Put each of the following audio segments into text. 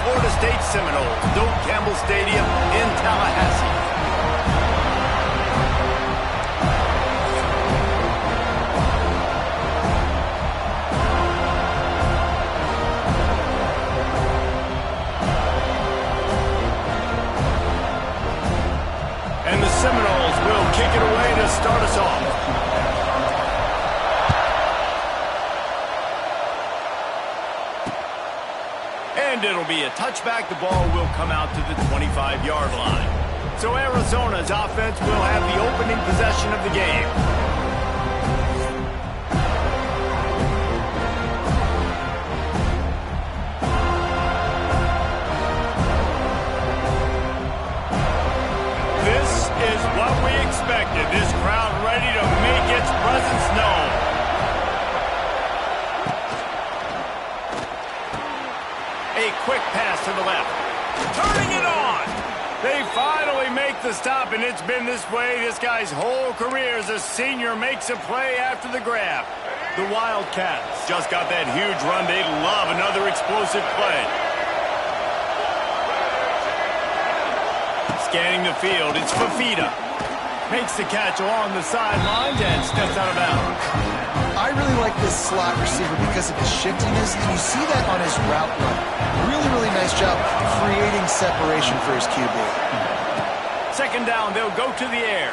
Florida State Seminoles, Doak Campbell Stadium in Tallahassee. And the Seminoles will kick it away to start us off. And it'll be a touchback. The ball will come out to the 25-yard line. So Arizona's offense will have the opening possession of the game. This is what we expected. This crowd ready to make its presence known. A quick pass to the left. Turning it on. They finally make the stop, and it's been this way this guy's whole career as a senior makes a play after the grab. The Wildcats just got that huge run. They'd love another explosive play. Scanning the field, it's Fafita. Makes the catch along the sidelines and steps out of bounds. I really like this slot receiver because of his shiftiness, and you see that on his route run. Really, really nice job creating separation for his QB. Second down, they'll go to the air.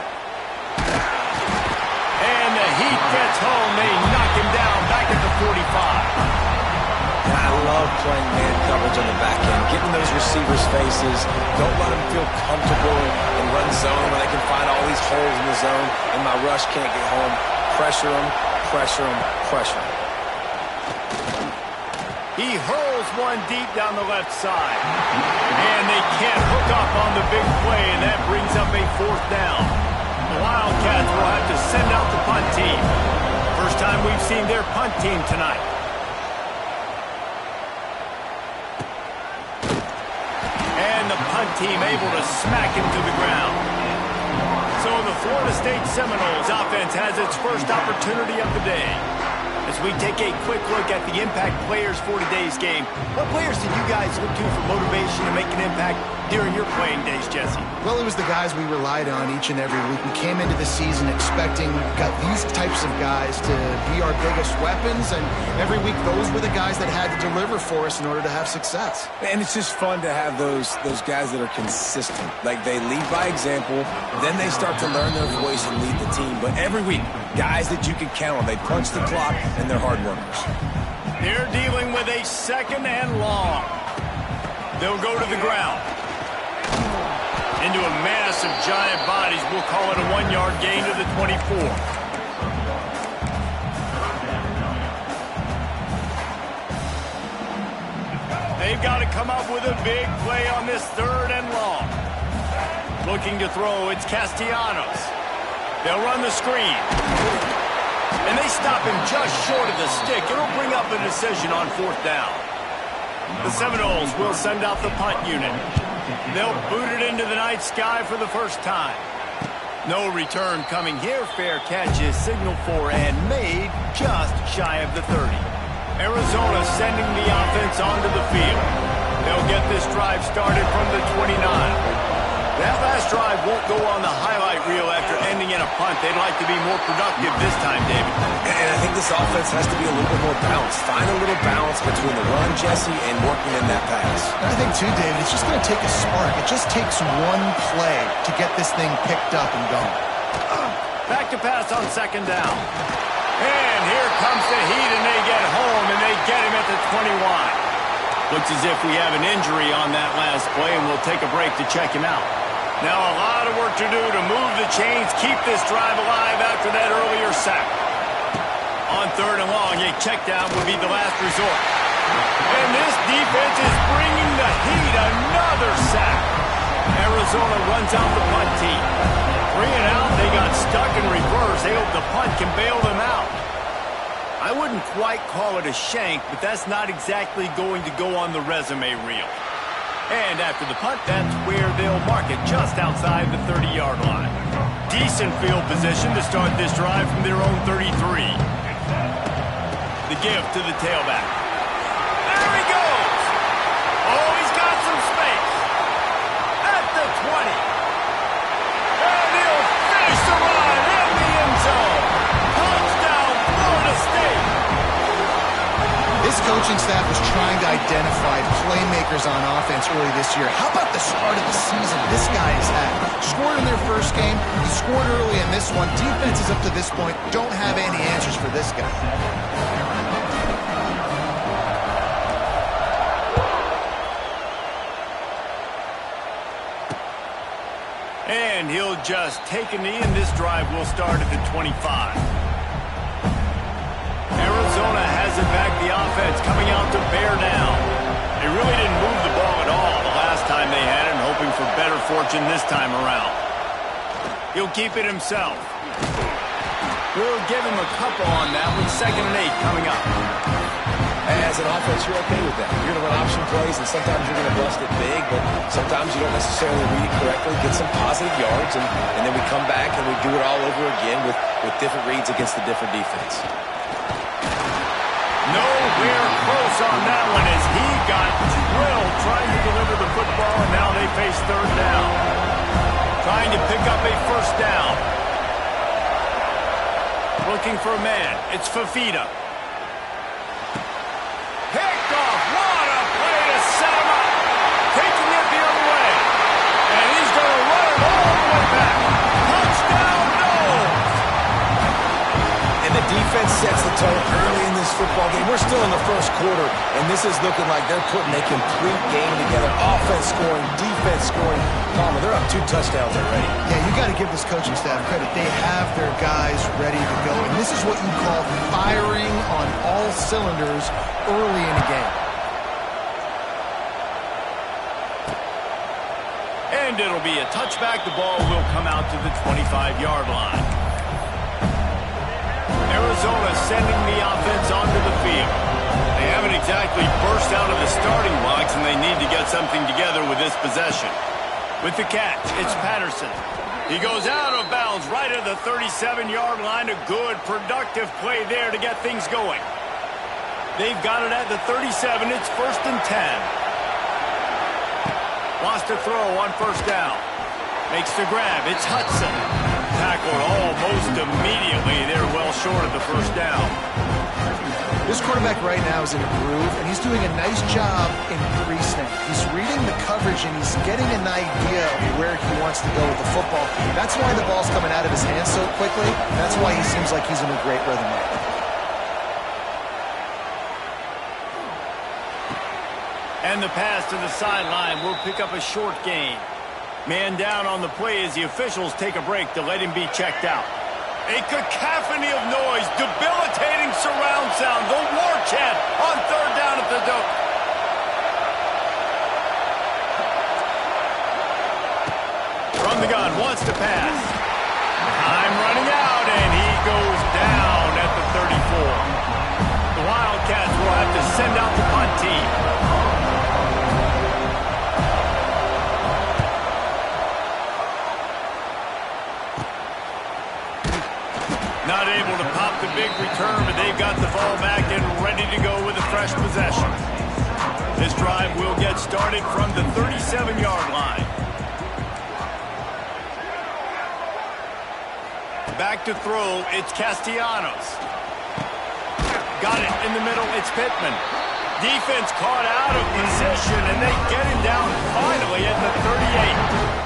And the heat gets home. They knock him down back at the 45. And I love playing man coverage on the back end, getting those receivers' faces. Don't let them feel comfortable in run zone where they can find all these holes in the zone, and my rush can't get home. Pressure them. Pressure him, pressure him. He hurls one deep down the left side. And they can't hook up on the big play, and that brings up a fourth down. The Wildcats will have to send out the punt team. First time we've seen their punt team tonight. And the punt team able to smack him to the ground. So the Florida State Seminoles offense has its first opportunity of the day. As we take a quick look at the impact players for today's game, what players did you guys look to for motivation to make an impact during your playing days, Jesse? Well, it was the guys we relied on each and every week. We came into the season expecting got these types of guys to be our biggest weapons, and every week those were the guys that had to deliver for us in order to have success. And it's just fun to have those guys that are consistent. Like, they lead by example, then they start to learn their voice and lead the team. But every week, guys that you can count on. They punch the clock, and they're hard workers. They're dealing with a second and long. They'll go to the ground. Into a mass of giant bodies. We'll call it a 1-yard gain to the 24. They've got to come up with a big play on this third and long. Looking to throw, it's Castellanos. They'll run the screen. And they stop him just short of the stick. It'll bring up a decision on fourth down. The Seminoles will send out the punt unit. They'll boot it into the night sky for the first time. No return coming here. Fair catch is signaled for and made just shy of the 30. Arizona sending the offense onto the field. They'll get this drive started from the 29. That last drive won't go on the highlight reel after ending in a punt. They'd like to be more productive this time, David. And I think this offense has to be a little bit more balanced. Find a little balance between the run, Jesse, and working in that pass. And I think, too, David, it's just going to take a spark. It just takes one play to get this thing picked up and going. Back to pass on second down. And here comes the heat, and they get home, and they get him at the 21. Looks as if we have an injury on that last play, and we'll take a break to check him out. Now a lot of work to do to move the chains, keep this drive alive after that earlier sack. On third and long, a check down would be the last resort. And this defense is bringing the heat. Another sack. Arizona runs out the punt team. 3 and out, they got stuck in reverse. They hope the punt can bail them out. I wouldn't quite call it a shank, but that's not exactly going to go on the resume reel. And after the punt, that's where they'll mark it, just outside the 30-yard line. Decent field position to start this drive from their own 33. The give to the tailback. There he goes! Oh, he's got coaching staff was trying to identify playmakers on offense early this year. How about the start of the season this guy has had? Scored in their first game. He scored early in this one. Defenses up to this point don't have any answers for this guy. And he'll just take a knee, and this drive will start at the 25. Arizona has it back, the offense coming out to bear down. They really didn't move the ball at all the last time they had it, and hoping for better fortune this time around. He'll keep it himself. We'll give him a couple on that with 2nd and 8 coming up. As an offense, you're okay with that. You're going to run option plays, and sometimes you're going to bust it big, but sometimes you don't necessarily read it correctly, get some positive yards, and then we come back and we do it all over again with different reads against the different defense. Nowhere close on that one as he got drilled trying to deliver the football, and now they face 3rd down. Trying to pick up a 1st down. Looking for a man. It's Fafita. Picked off. What a play to set him up. Taking it the other way. And he's going to run it all the way back. Touchdown, Knowles. And the defense sets the tone early in this football game. We're still in the first quarter, and this is looking like they're putting a complete game together. Offense scoring, defense scoring. Palmer, they're up 2 touchdowns already. Yeah, you got to give this coaching staff credit. They have their guys ready to go, and this is what you call firing on all cylinders early in a game. And it'll be a touchback. The ball will come out to the 25-yard line. Arizona sending the offense onto the field. They haven't exactly burst out of the starting blocks, and they need to get something together with this possession. With the catch, it's Patterson. He goes out of bounds right at the 37-yard line. A good, productive play there to get things going. They've got it at the 37. It's 1st and 10. Lost a throw on 1st down. Makes the grab. It's Hudson. Tackled almost immediately. They're well short of the 1st down. This quarterback right now is in a groove, and he's doing a nice job in pre-snap. He's reading the coverage, and he's getting an idea of where he wants to go with the football. That's why the ball's coming out of his hands so quickly. That's why he seems like he's in a great rhythm right now. And the pass to the sideline will pick up a short gain. Man down on the play as the officials take a break to let him be checked out. A cacophony of noise, debilitating surround sound, the war chant on 3rd down at the dope. From the gun, wants to pass. Time running out, and he goes down at the 34. The Wildcats will have to send out the punt team. Not able to pop the big return, but they've got the ball back and ready to go with a fresh possession. This drive will get started from the 37-yard line. Back to throw, it's Castellanos. Got it in the middle, it's Pittman. Defense caught out of position, and they get him down finally at the 38.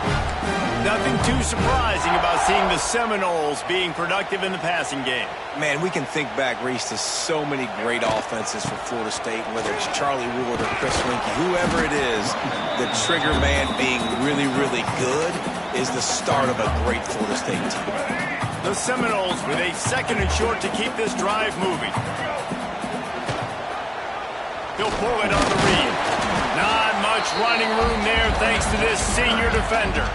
Nothing too surprising about seeing the Seminoles being productive in the passing game. Man, we can think back, Reese, to so many great offenses for Florida State, whether it's Charlie Wood or Chris Winkie, whoever it is, the trigger man being really, really good is the start of a great Florida State team. The Seminoles with a 2nd and short to keep this drive moving. He'll pull it on the read. Not much running room there thanks to this senior defender.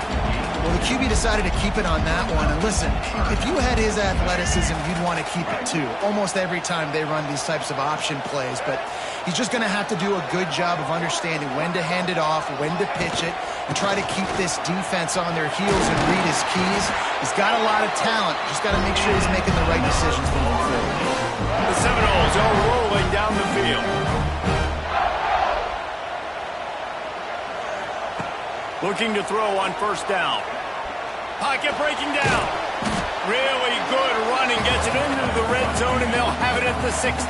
Well, the QB decided to keep it on that one. And listen, if you had his athleticism, you'd want to keep it too. Almost every time they run these types of option plays. But he's just going to have to do a good job of understanding when to hand it off, when to pitch it, and try to keep this defense on their heels and read his keys. He's got a lot of talent. Just got to make sure he's making the right decisions moving forward. The Seminoles are rolling down the field. Looking to throw on 1st down. Pocket breaking down. Really good running. Gets it into the red zone, and they'll have it at the 16.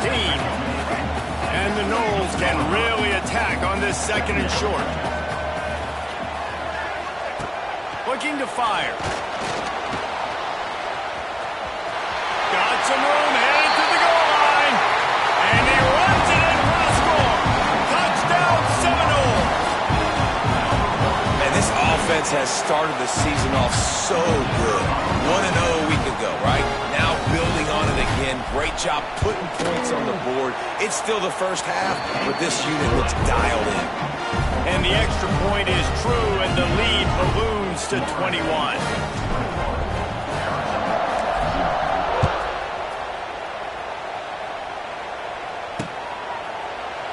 And the Noles can really attack on this second and short. Looking to fire. Got some room, headed to the goal line. And he runs it in for the score. Touchdown, Seminoles. Man, this offense has started the season off so good. 1-0 a week ago, right? Now building on it again. Great job putting points on the board. It's still the first half, but this unit looks dialed in. And the extra point is true, and the lead balloons to 21.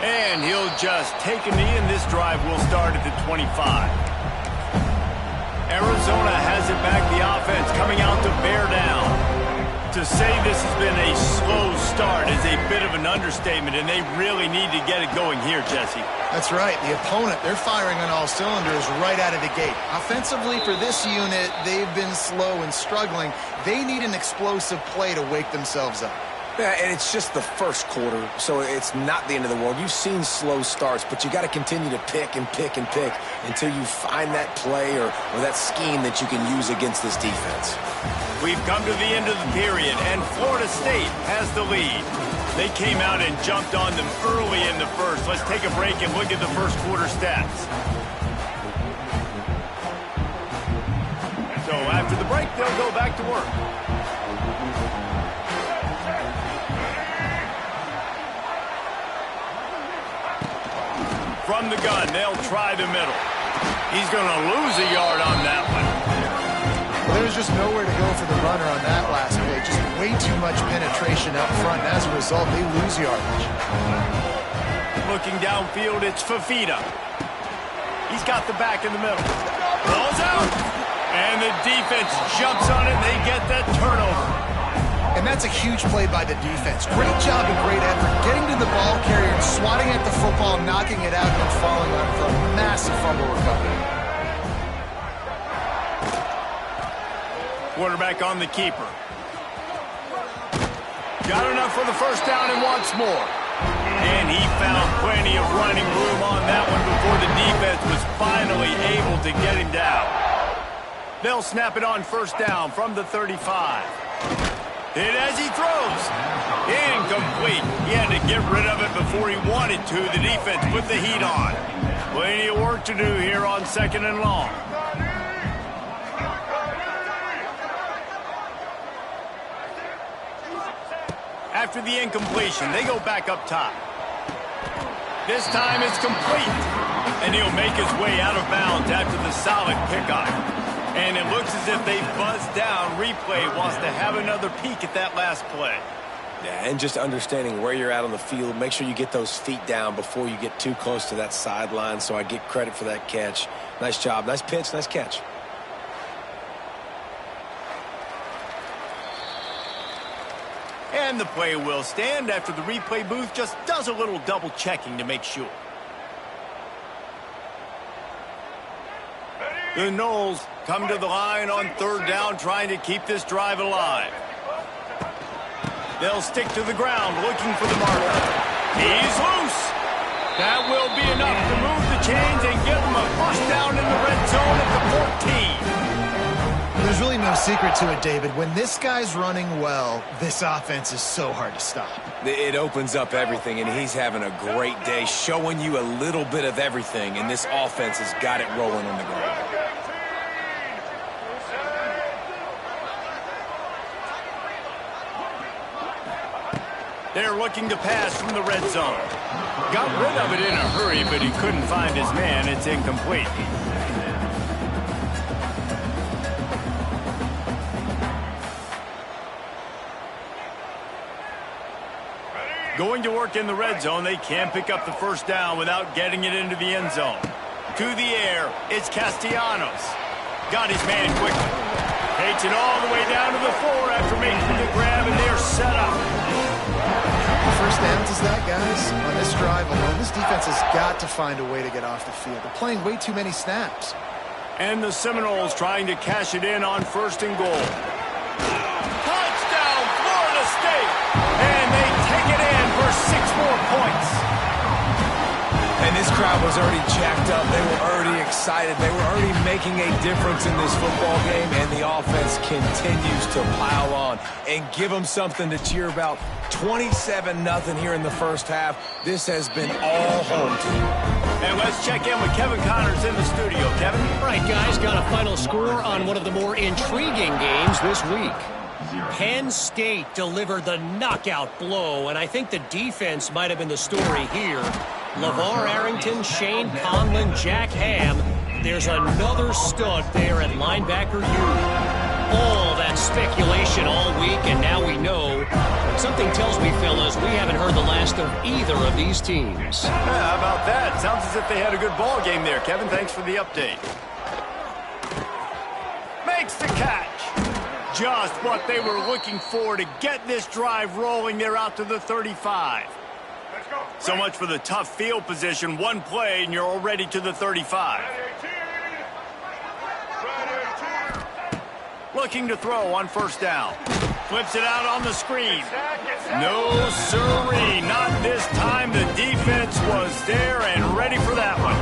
And he'll just take a knee, and this drive will start at the 25. Arizona has it back, the offense coming out to bear down. To say this has been a slow start is a bit of an understatement, and they really need to get it going here, Jesse. That's right. The opponent, they're firing on all cylinders right out of the gate. Offensively, for this unit, they've been slow and struggling. They need an explosive play to wake themselves up. Yeah, and it's just the first quarter, so it's not the end of the world. You've seen slow starts, but you got to continue to pick and pick and pick until you find that play or that scheme that you can use against this defense. We've come to the end of the period, and Florida State has the lead. They came out and jumped on them early in the first. Let's take a break and look at the first quarter stats. So after the break, they'll go back to work. From the gun, they'll try the middle. He's going to lose a yard on that one. Well, there's just nowhere to go for the runner on that last play. Just way too much penetration up front, and as a result, they lose yardage. Looking downfield, it's Fafita. He's got the back in the middle. Ball's out. And the defense jumps on it, and they get that turnover. And that's a huge play by the defense. Great job and great effort getting to the ball carrier and swatting at the football, knocking it out, and falling on for a massive fumble recovery. Quarterback on the keeper. Got enough for the first down and wants more. And he found plenty of running room on that one before the defense was finally able to get him down. They'll snap it on first down from the 35. Hit as he throws. Incomplete. He had to get rid of it before he wanted to. The defense put the heat on. Plenty of work to do here on second and long. After the incompletion, they go back up top. This time it's complete. And he'll make his way out of bounds after the solid pickup. And it looks as if they buzzed down. Replay wants to have another peek at that last play. Yeah, and just understanding where you're at on the field. Make sure you get those feet down before you get too close to that sideline, so I get credit for that catch. Nice job. Nice pitch. Nice catch. And the play will stand after the replay booth just does a little double checking to make sure. The Noles come to the line on third down, trying to keep this drive alive. They'll stick to the ground, looking for the marker. He's loose. That will be enough to move the chains and give them a first down in the red zone at the 14. There's really no secret to it, David. When this guy's running well, this offense is so hard to stop. It opens up everything, and he's having a great day, showing you a little bit of everything, and this offense has got it rolling on the ground. They're looking to pass from the red zone. Got rid of it in a hurry, but he couldn't find his man. It's incomplete. Going to work in the red zone, they can't pick up the first down without getting it into the end zone. To the air, it's Castellanos. Got his man quickly. Takes it all the way down to the floor after making the grab, and they're set up. First downs is that, guys. On this drive alone, this defense has got to find a way to get off the field. They're playing way too many snaps. And the Seminoles trying to cash it in on first and goal. Touchdown, Florida State! And they take it in for score 6 more points. And this crowd was already jacked up. They were already excited. They were already making a difference in this football game, and the offense continues to pile on and give them something to cheer about. 27-0 here in the first half. This has been all home team. And let's check in with Kevin Connors in the studio. Kevin? Right, guys, got a final score on one of the more intriguing games this week. Penn State delivered the knockout blow, and I think the defense might have been the story here. LeVar Arrington, Shane Conlon, Jack Ham. There's another stud there at linebacker U. All that speculation all week, and now we know. But something tells me, fellas, we haven't heard the last of either of these teams. Yeah, how about that? Sounds as if they had a good ball game there. Kevin, thanks for the update. Makes the catch. Just what they were looking for to get this drive rolling. They're out to the 35. So much for the tough field position. One play, and you're already to the 35. Looking to throw on first down. Flips it out on the screen. No siree, not this time. The defense was there and ready for that one.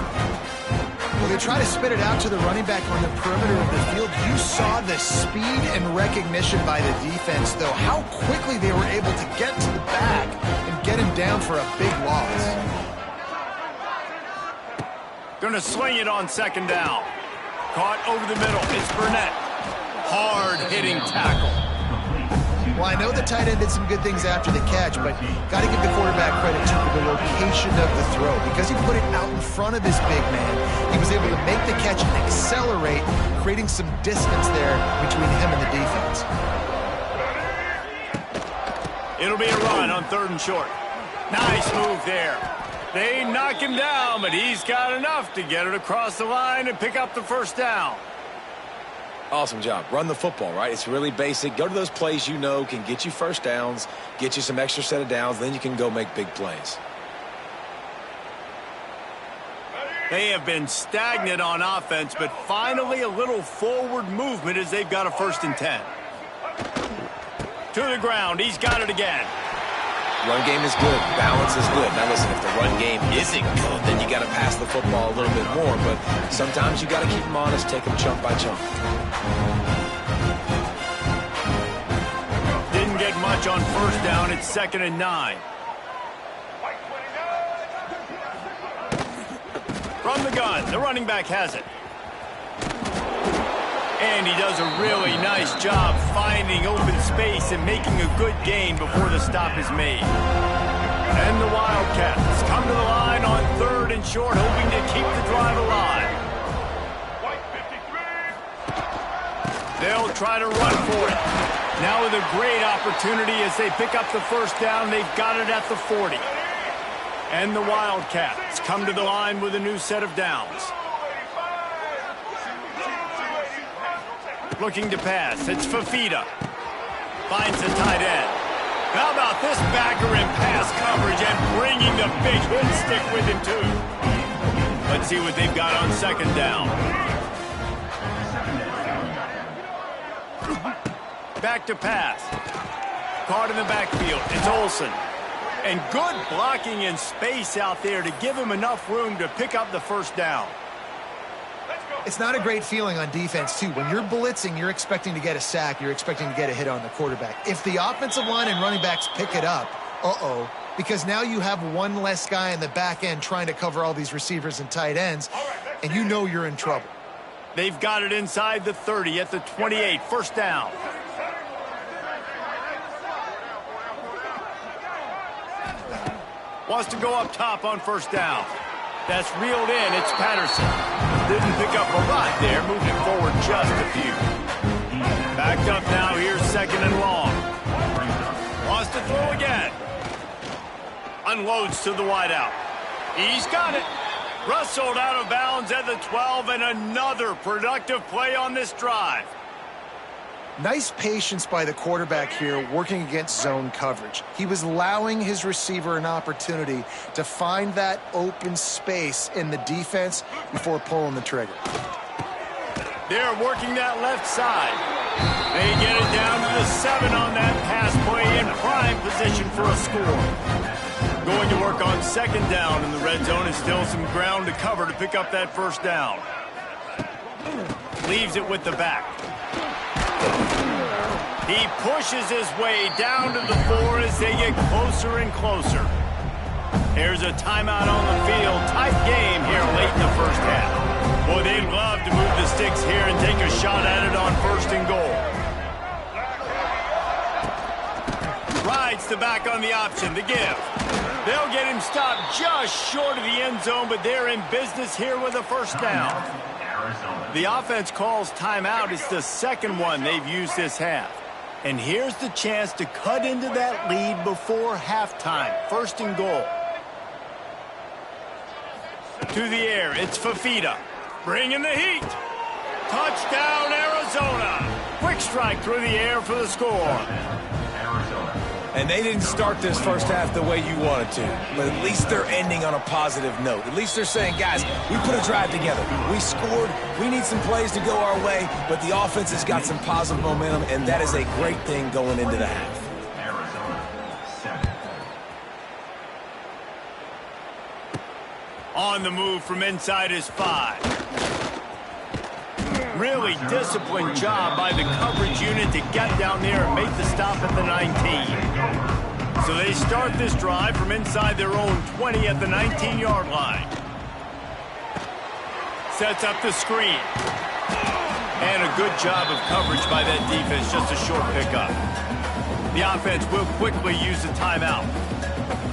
Well, they try to spit it out to the running back on the perimeter of the field. You saw the speed and recognition by the defense, though, how quickly they were able to get to the back and get him down for a big loss. Gonna swing it on second down. Caught over the middle. It's Burnett. Hard-hitting tackle. Well, I know the tight end did some good things after the catch, but got to give the quarterback credit too for the location of the throw. Because he put it out in front of his big man, he was able to make the catch and accelerate, creating some distance there between him and the defense. It'll be a run on 3rd and short. Nice move there. They knock him down, but he's got enough to get it across the line and pick up the first down. Awesome job. Run the football, right? It's really basic. Go to those plays you know can get you first downs, get you some extra set of downs, then you can go make big plays. They have been stagnant on offense, but finally a little forward movement as they've got a 1st and 10. To the ground. He's got it again. Run game is good. Balance is good. Now listen, if the run game isn't good, then you got to pass the football a little bit more. But sometimes you got to keep them honest, take them chunk by chunk. Didn't get much on first down. It's 2nd and 9. From the gun, the running back has it. And he does a really nice job finding open space and making a good gain before the stop is made. And the Wildcats come to the line on 3rd and short, hoping to keep the drive alive. They'll try to run for it. Now with a great opportunity as they pick up the first down. They've got it at the 40. And the Wildcats come to the line with a new set of downs. Looking to pass. It's Fafita. Finds the tight end. How about this backer in pass coverage and bringing the big hit stick with him, too? Let's see what they've got on 2nd down. Back to pass. Caught in the backfield. It's Olsen. And good blocking in space out there to give him enough room to pick up the first down. It's not a great feeling on defense, too. When you're blitzing, you're expecting to get a sack. You're expecting to get a hit on the quarterback. If the offensive line and running backs pick it up, because now you have one less guy in the back end trying to cover all these receivers and tight ends, and you know you're in trouble. They've got it inside the 30 at the 28. First down. Wants to go up top on first down. That's reeled in. It's Patterson. Didn't pick up a lot there. Moving forward just a few. Backed up now. Here's 2nd and long. Wants to throw again. Unloads to the wideout. He's got it. Rustled out of bounds at the 12, and another productive play on this drive. Nice patience by the quarterback here working against zone coverage. He was allowing his receiver an opportunity to find that open space in the defense before pulling the trigger. They're working that left side. They get it down to the 7 on that pass play in prime position for a score. Going to work on second down in the red zone, and still some ground to cover to pick up that first down. Leaves it with the back. He pushes his way down to the 4 as they get closer and closer. Here's a timeout on the field. Tight game here late in the first half. Boy, they'd love to move the sticks here and take a shot at it on first and goal. Rides the back on the option, the give. They'll get him stopped just short of the end zone, but they're in business here with a first down. The offense calls timeout. It's the second one they've used this half. And here's the chance to cut into that lead before halftime. First and goal. To the air, it's Fafita. Bringing the heat. Touchdown, Arizona. Quick strike through the air for the score. And they didn't start this first half the way you wanted to, but at least they're ending on a positive note. At least they're saying, guys, we put a drive together. We scored. We need some plays to go our way, but the offense has got some positive momentum, and that is a great thing going into the half. On the move from inside his 5. Really disciplined job by the coverage unit to get down there and make the stop at the 19. So they start this drive from inside their own 20 at the 19-yard line. Sets up the screen. And a good job of coverage by that defense, just a short pickup. The offense will quickly use the timeout.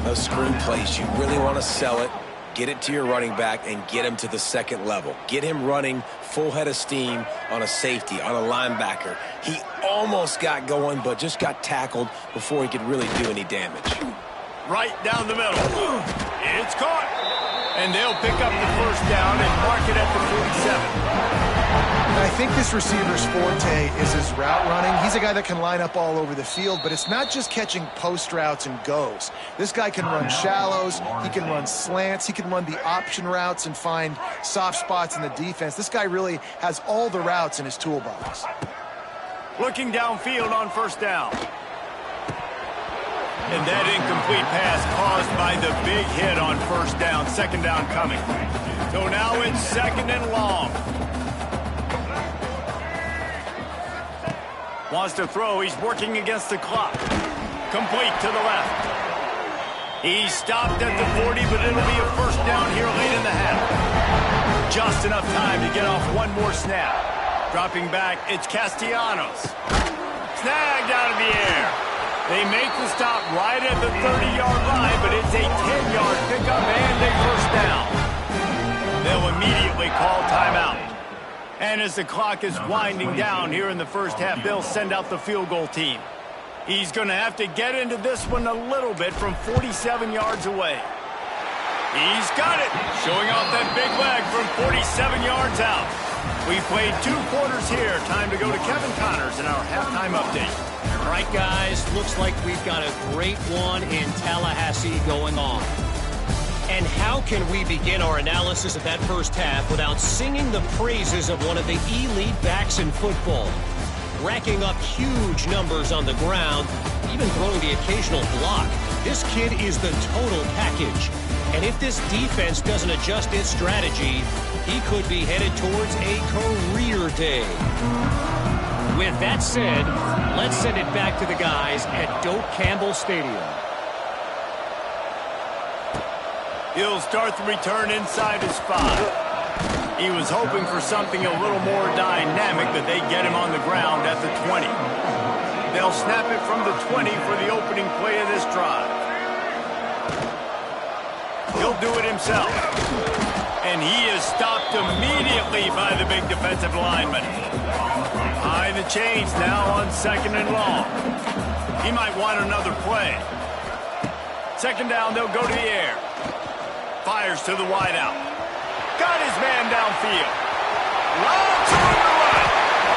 Those screen plays, you really want to sell it. Get it to your running back and get him to the second level. Get him running full head of steam on a safety, on a linebacker. He almost got going, but just got tackled before he could really do any damage. Right down the middle. It's caught. And they'll pick up the first down and mark it at the 47. I think this receiver's forte is his route running. He's a guy that can line up all over the field, but it's not just catching post routes and goes. This guy can run shallows, he can run slants, he can run the option routes and find soft spots in the defense. This guy really has all the routes in his toolbox. Looking downfield on first down. And that incomplete pass caused by the big hit on first down. Second down coming. So now it's second and long. Wants to throw. He's working against the clock. Complete to the left. He's stopped at the 40, but it'll be a first down here late in the half. Just enough time to get off one more snap. Dropping back, it's Castellanos. Snagged out of the air. They make the stop right at the 30-yard line, but it's a 10-yard pickup and a first down. They'll immediately call timeout. And as the clock is winding down here in the first half, they'll send out the field goal team. He's going to have to get into this one a little bit from 47 yards away. He's got it, showing off that big leg from 47 yards out. We've played 2 quarters here. Time to go to Kevin Connors in our halftime update. All right, guys, looks like we've got a great one in Tallahassee going on. And how can we begin our analysis of that first half without singing the praises of one of the elite backs in football? Racking up huge numbers on the ground, even throwing the occasional block. This kid is the total package. And if this defense doesn't adjust its strategy, he could be headed towards a career day. With that said, let's send it back to the guys at Doak Campbell Stadium. He'll start the return inside his 5. He was hoping for something a little more dynamic, but they get him on the ground at the 20. They'll snap it from the 20 for the opening play of this drive. He'll do it himself. And he is stopped immediately by the big defensive lineman. High the chains now on second and long. He might want another play. Second down, they'll go to the air. Fires to the wideout. Got his man downfield. Lots of room to run.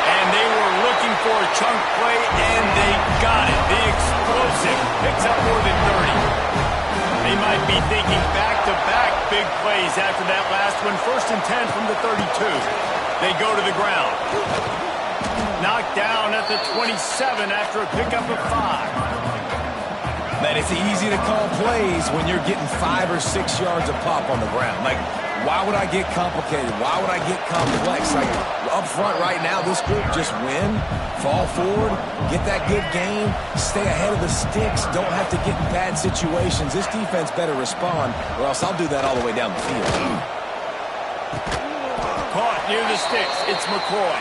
And they were looking for a chunk play, and they got it. The explosive picks up more than 30. They might be thinking back-to-back big plays after that last one. First and 10 from the 32. They go to the ground. Knocked down at the 27 after a pickup of 5. Man, it's easy to call plays when you're getting 5 or 6 yards of pop on the ground. Like, why would I get complicated? Why would I get complex? Like, up front right now, this group just win, fall forward, get that good game, stay ahead of the sticks, don't have to get in bad situations. This defense better respond, or else I'll do that all the way down the field. Caught near the sticks. It's McCoy.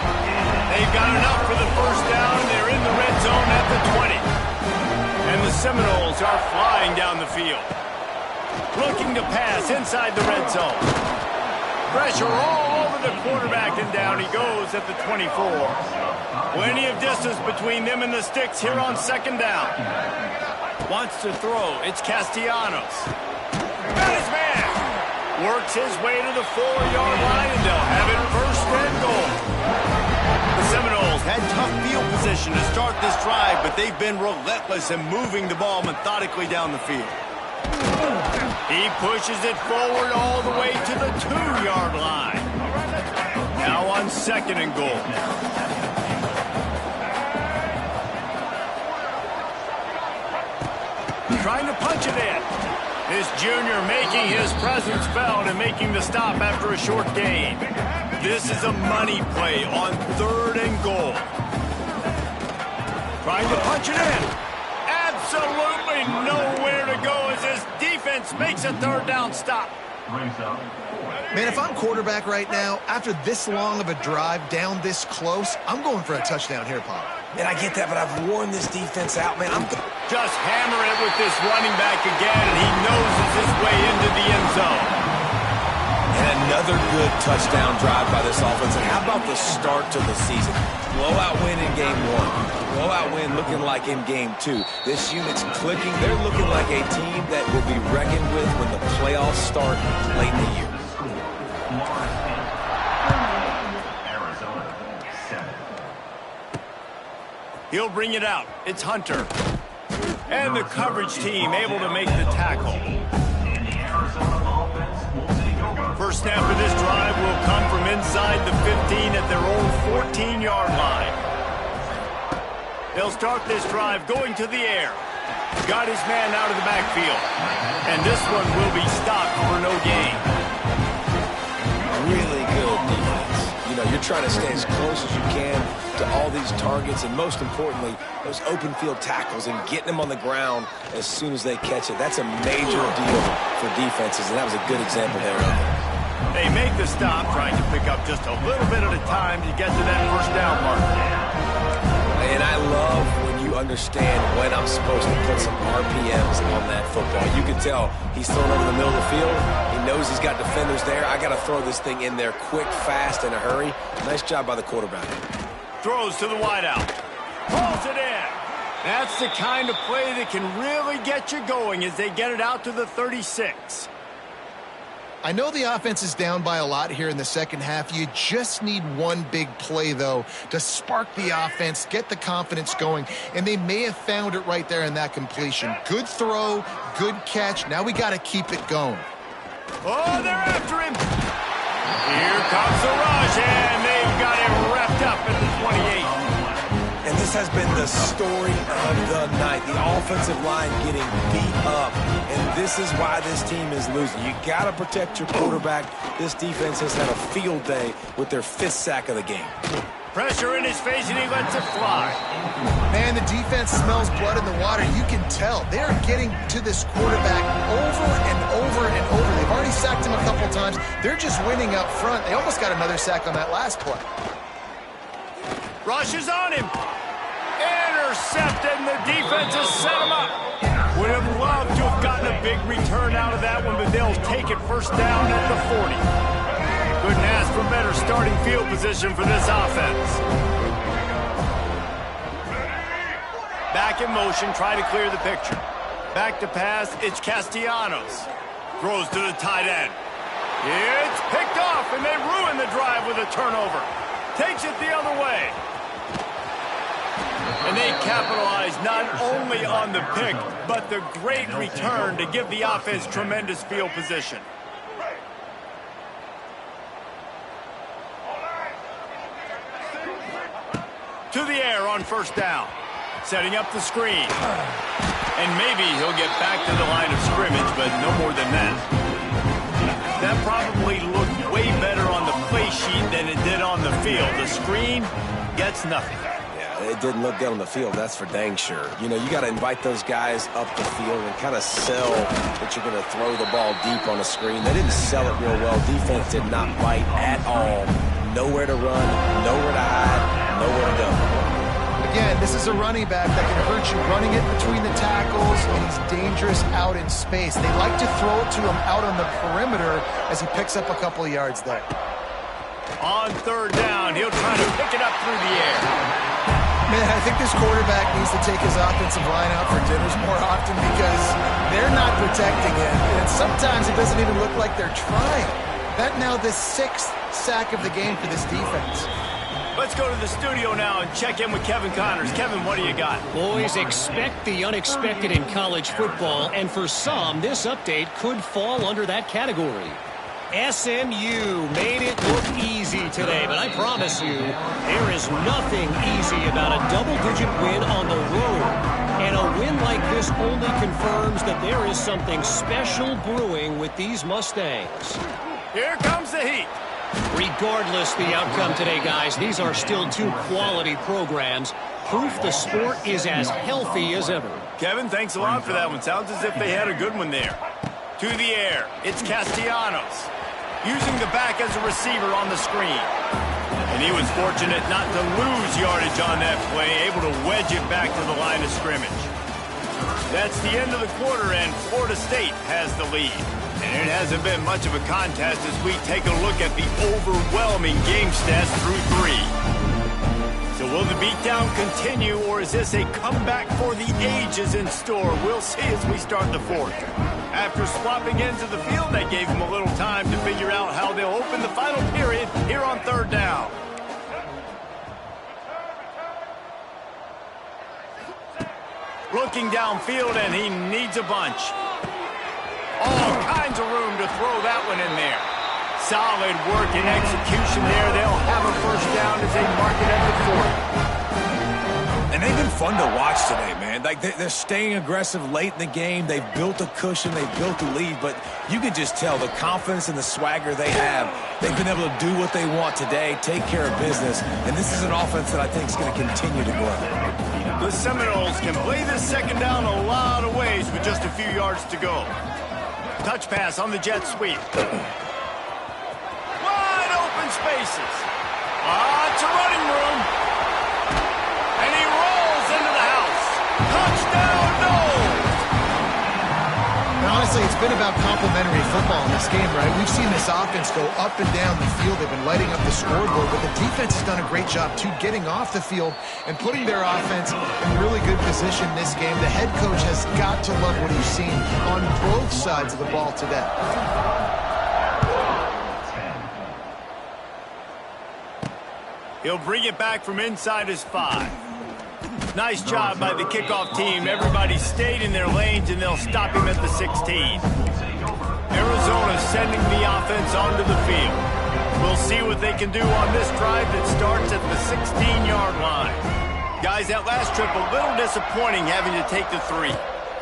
They've got enough for the first down. They're in the red zone at the 20. And the Seminoles are flying down the field. Looking to pass inside the red zone. Pressure all over the quarterback, and down he goes at the 24. Plenty of distance between them and the sticks here on second down. Wants to throw. It's Castellanos. Got his man. Works his way to the 4-yard line, and they'll have it first and goal. The Seminoles had tough field position to start this drive, but they've been relentless in moving the ball methodically down the field. He pushes it forward all the way to the 2-yard line. Now on second and goal. Trying to punch it in. This junior making his presence felt and making the stop after a short gain. This is a money play on third and goal. Trying to punch it in. Absolutely nowhere to go as this defense makes a third down stop. Man, if I'm quarterback right now, after this long of a drive down this close, I'm going for a touchdown here, Pop. Man, I get that, but I've worn this defense out, man. Just hammer it with this running back again, and he noses his way into the end zone. And another good touchdown drive by this offense. And how about the start to the season? Blowout win in game 1. Blowout win looking like in game 2. This unit's clicking. They're looking like a team that will be reckoned with when the playoffs start late in the year. He'll bring it out. It's Hunter. And the coverage team able to make the tackle. First snap of this drive will come from inside the 15 at their own 14-yard line. They'll start this drive going to the air. Got his man out of the backfield. And this one will be stopped for no gain. Really good defense. You know, you're trying to stay as close as you can to all these targets, and most importantly, those open field tackles and getting them on the ground as soon as they catch it. That's a major deal for defenses, and that was a good example there. They make the stop, trying to pick up just a little bit at a time to get to that first down mark. And I love when you understand when I'm supposed to put some RPMs on that football. You can tell he's thrown over the middle of the field. He knows he's got defenders there. I got to throw this thing in there quick, fast, in a hurry. Nice job by the quarterback. Throws to the wideout. Pulls it in. That's the kind of play that can really get you going as they get it out to the 36. I know the offense is down by a lot here in the second half. You just need one big play, though, to spark the offense, get the confidence going, and they may have found it right there in that completion. Good throw, good catch. Now we got to keep it going. Oh, they're after him. Here comes the rush, and they've got him wrapped up at the 28. And this has been the story of the night. The offensive line getting beat up. And this is why this team is losing. You got to protect your quarterback. This defense has had a field day with their 5th sack of the game. Pressure in his face, and he lets it fly. Man, the defense smells blood in the water. You can tell. They're getting to this quarterback over and over and over. They've already sacked him a couple times. They're just winning up front. They almost got another sack on that last play. Rushes on him. Intercepted, and the defense has set him up. Would have loved to have gotten a big return out of that one, but they'll take it first down at the 40. Couldn't ask for better starting field position for this offense. Back in motion, try to clear the picture. Back to pass, it's Castellanos. Throws to the tight end. It's picked off, and they ruin the drive with a turnover. Takes it the other way. And they capitalize not only on the pick, but the great return to give the offense tremendous field position. To the air on first down. Setting up the screen. And maybe he'll get back to the line of scrimmage, but no more than that. That probably looked way better on the play sheet than it did on the field. The screen gets nothing. Yeah, it didn't look good on the field, that's for dang sure. You know, you got to invite those guys up the field and kind of sell that you're going to throw the ball deep on a screen. They didn't sell it real well. Defense did not bite at all. Nowhere to run, nowhere to hide, nowhere to go. Again, this is a running back that can hurt you running it between the tackles, and he's dangerous out in space. They like to throw it to him out on the perimeter as he picks up a couple of yards there. On third down, he'll try to pick it up through the air. Man, I think this quarterback needs to take his offensive line out for dinners more often because they're not protecting him, and sometimes it doesn't even look like they're trying. That now the 6th sack of the game for this defense. Let's go to the studio now and check in with Kevin Connors. Kevin, what do you got? Boys, expect the unexpected in college football, and for some, this update could fall under that category. SMU made it look easy today, but I promise you, there is nothing easy about a double-digit win on the road. And a win like this only confirms that there is something special brewing with these Mustangs. Here comes the heat. Regardless the outcome today, guys, these are still two quality programs. Proof the sport is as healthy as ever. Kevin, thanks a lot for that one. Sounds as if they had a good one there. To the air, it's Castellanos, using the back as a receiver on the screen. And he was fortunate not to lose yardage on that play, able to wedge it back to the line of scrimmage. That's the end of the quarter, and Florida State has the lead. And it hasn't been much of a contest as we take a look at the overwhelming game stats through 3. So will the beatdown continue, or is this a comeback for the ages in store? We'll see as we start the 4th. After swapping ends of the field, that gave them a little time to figure out how they'll open the final period here on third down. Looking downfield, and he needs a bunch. All kinds of room to throw that one in there. Solid work and execution there. They'll have a first down as they mark it at the 4th. And they've been fun to watch today, man. Like they're staying aggressive late in the game. They've built a cushion. They've built a lead. But you can just tell the confidence and the swagger they have. They've been able to do what they want today, take care of business. And this is an offense that I think is going to continue to grow. The Seminoles can play this second down a lot of ways with just a few yards to go. Touch pass on the jet sweep. Wide open spaces. Lots of running room. And he rolls into the house. Touchdown, Noles! And honestly, it's been about complementary football in this game, right? We've seen this offense go up and down the field. They've been lighting up the scoreboard, but the defense has done a great job, too, getting off the field and putting their offense in really good position this game. The head coach has got to love what he's seen on both sides of the ball today. He'll bring it back from inside his 5. Nice job by the kickoff team. Everybody stayed in their lanes, and they'll stop him at the 16. Arizona sending the offense onto the field. We'll see what they can do on this drive that starts at the 16-yard line. Guys, that last trip, a little disappointing having to take the 3.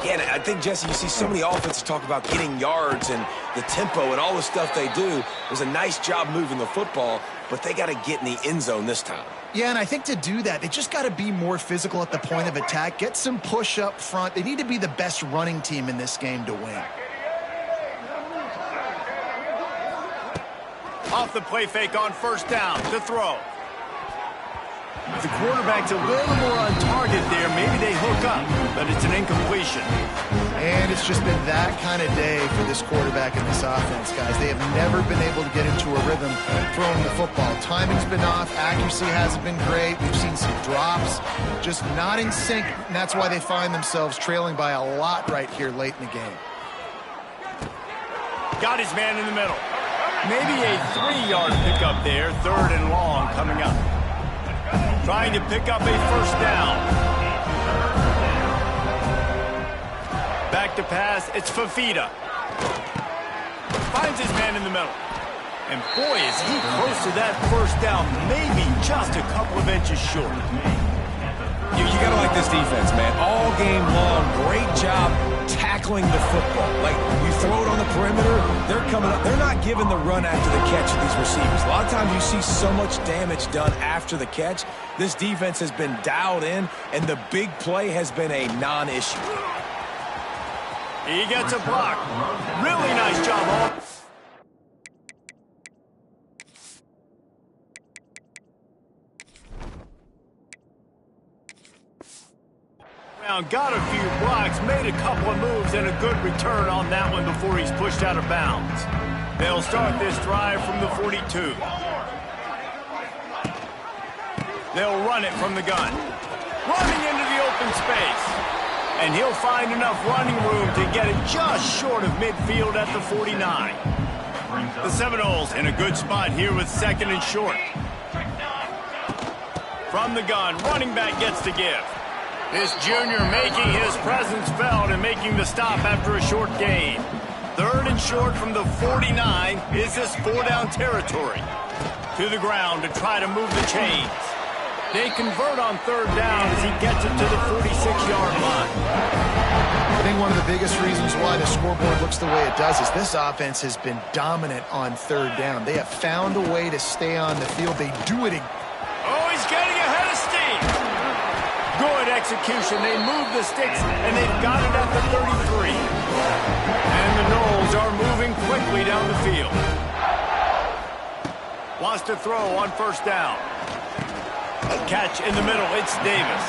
Yeah, and I think, Jesse, you see so many offenses talk about getting yards and the tempo and all the stuff they do. It was a nice job moving the football, but they got to get in the end zone this time. Yeah, and I think to do that, they just got to be more physical at the point of attack, get some push up front. They need to be the best running team in this game to win. Off the play fake on first down to throw. If the quarterback's a little more on target there, maybe they hook up, but it's an incompletion. And it's just been that kind of day for this quarterback and this offense, guys. They have never been able to get into a rhythm throwing the football. Timing's been off. Accuracy hasn't been great. We've seen some drops, just not in sync, and that's why they find themselves trailing by a lot right here late in the game. Got his man in the middle. Maybe a 3-yard pickup there, 3rd and long coming up. Trying to pick up a first down. Back to pass, it's Fafita. Finds his man in the middle. And boy, is he close to that first down, maybe just a couple of inches short. You got to like this defense, man. All game long, great job tackling the football. Like, you throw it on the perimeter, they're coming up. They're not giving the run after the catch to these receivers. A lot of times you see so much damage done after the catch. This defense has been dialed in, and the big play has been a non-issue. He gets a block. Really nice job, Hall. Got a few blocks, made a couple of moves, and a good return on that one before he's pushed out of bounds. They'll start this drive from the 42. They'll run it from the gun. Running into the open space. And he'll find enough running room to get it just short of midfield at the 49. The Seminoles in a good spot here with 2nd and short. From the gun, running back gets to give. This junior making his presence felt and making the stop after a short gain. 3rd and short from the 49 is this 4-down territory. To the ground to try to move the chains. They convert on 3rd down as he gets it to the 46-yard line. I think one of the biggest reasons why the scoreboard looks the way it does is this offense has been dominant on 3rd down. They have found a way to stay on the field. They do it. Oh, he's getting ahead of steam. Good execution. They move the sticks, and they've got it at the 33. And the Noles are moving quickly down the field. Wants to throw on 1st down. A catch in the middle. It's Davis.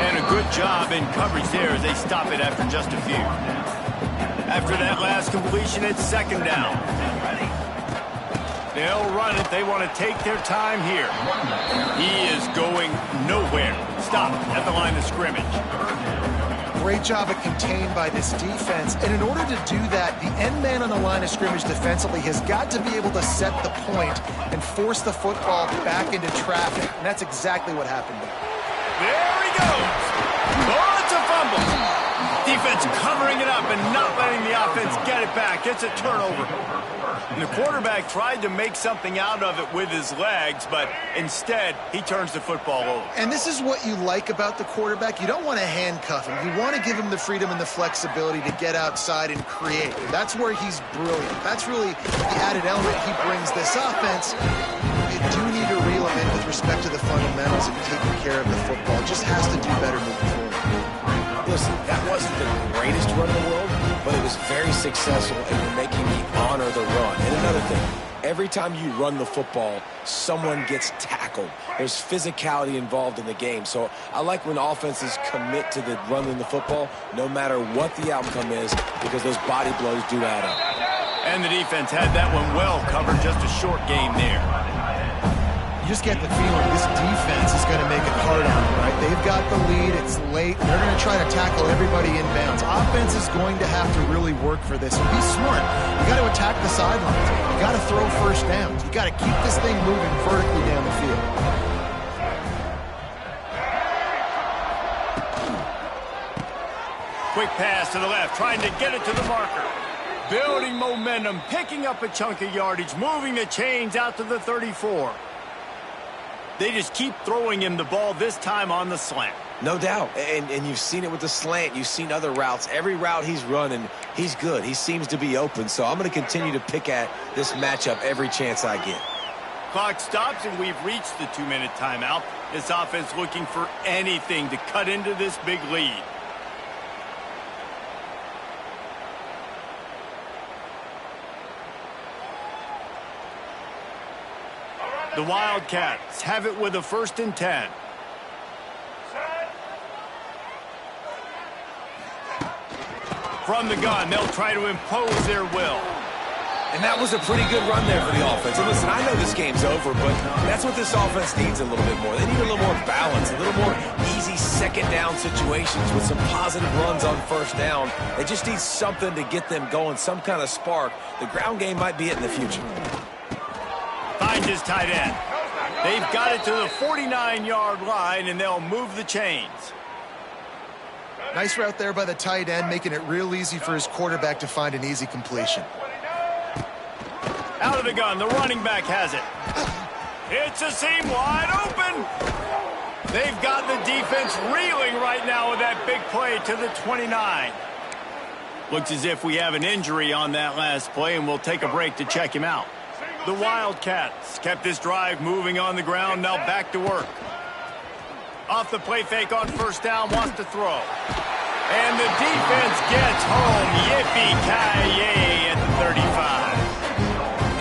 And a good job in coverage there as they stop it after just a few. After that last completion, it's 2nd down. They'll run it. They want to take their time here. He is going nowhere. Stop at the line of scrimmage. Great job of contained by this defense. And in order to do that, the end man on the line of scrimmage defensively has got to be able to set the point and force the football back into traffic. And that's exactly what happened there. There he goes. Oh, it's a fumble. Defense covering it up and not letting the offense get it back. It's a turnover. And the quarterback tried to make something out of it with his legs, but instead, he turns the football over. And this is what you like about the quarterback. You don't want to handcuff him. You want to give him the freedom and the flexibility to get outside and create. That's where he's brilliant. That's really the added element he brings this offense. You do need to reel him in with respect to the fundamentals and taking care of the football. Just has to do better moving forward. Listen, that wasn't the greatest run in the world, but it was very successful, and you're making me honor the run. And another thing, every time you run the football, someone gets tackled. There's physicality involved in the game. So I like when offenses commit to the running the football, no matter what the outcome is, because those body blows do add up. And the defense had that one well covered, just a short game there. You just get the feeling this defense is going to make it hard on them, right? They've got the lead. It's late. They're going to try to tackle everybody inbounds. Offense is going to have to really work for this. And be smart. You got to attack the sidelines. You got to throw 1st downs. You got to keep this thing moving vertically down the field. Quick pass to the left, trying to get it to the marker. Building momentum, picking up a chunk of yardage, moving the chains out to the 34. They just keep throwing him the ball, this time on the slant. No doubt. And you've seen it with the slant. You've seen other routes. Every route he's running, he's good. He seems to be open. So I'm going to continue to pick at this matchup every chance I get. Clock stops, and we've reached the 2-minute timeout. This offense looking for anything to cut into this big lead. The Wildcats have it with a 1st and 10. From the gun, they'll try to impose their will. And that was a pretty good run there for the offense. And listen, I know this game's over, but that's what this offense needs a little bit more. They need a little more balance, a little more easy 2nd down situations with some positive runs on 1st down. They just need something to get them going, some kind of spark. The ground game might be it in the future. Finds his tight end. They've got it to the 49-yard line, and they'll move the chains. Nice route there by the tight end, making it real easy for his quarterback to find an easy completion. Out of the gun, the running back has it. It's a seam wide open. They've got the defense reeling right now with that big play to the 29. Looks as if we have an injury on that last play, and we'll take a break to check him out. The Wildcats kept this drive moving on the ground, now back to work. Off the play fake on first down, wants to throw. And the defense gets home. Yippee-ki-yay at the 35.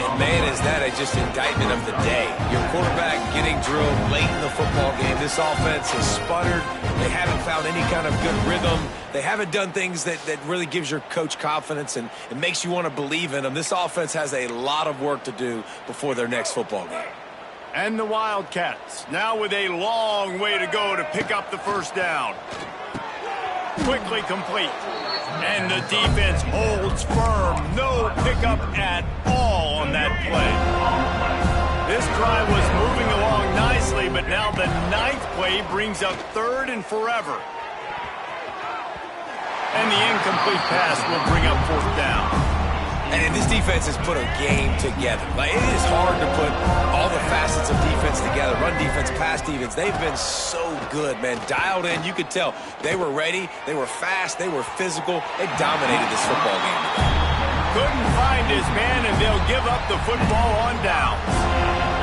And man, is that just indictment of the day. Your quarterback getting drilled late in the football game. This offense has sputtered. They haven't found any kind of good rhythm. They haven't done things that really gives your coach confidence and it makes you want to believe in them. This offense has a lot of work to do before their next football game. And the Wildcats now with a long way to go to pick up the first down. Quickly complete. And the defense holds firm. No pickup at all on that play. This drive was moving along nicely, but now the 9th play brings up 3rd and forever. And the incomplete pass will bring up 4th down. And this defense has put a game together. Like, it is hard to put all the facets of defense together. Run defense, pass defense. They've been so good, man. Dialed in. You could tell they were ready. They were fast. They were physical. They dominated this football game today. Couldn't find his man, and they'll give up the football on downs.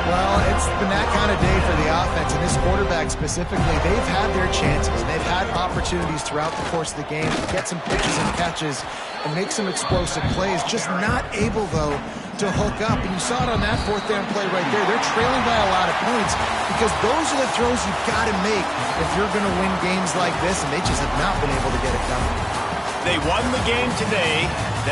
Well, it's been that kind of day for the offense, and this quarterback specifically, they've had their chances. They've had opportunities throughout the course of the game to get some pitches and catches and make some explosive plays, just not able, though, to hook up. And you saw it on that 4th down play right there. They're trailing by a lot of points because those are the throws you've got to make if you're going to win games like this, and they just have not been able to get it done. They won the game today.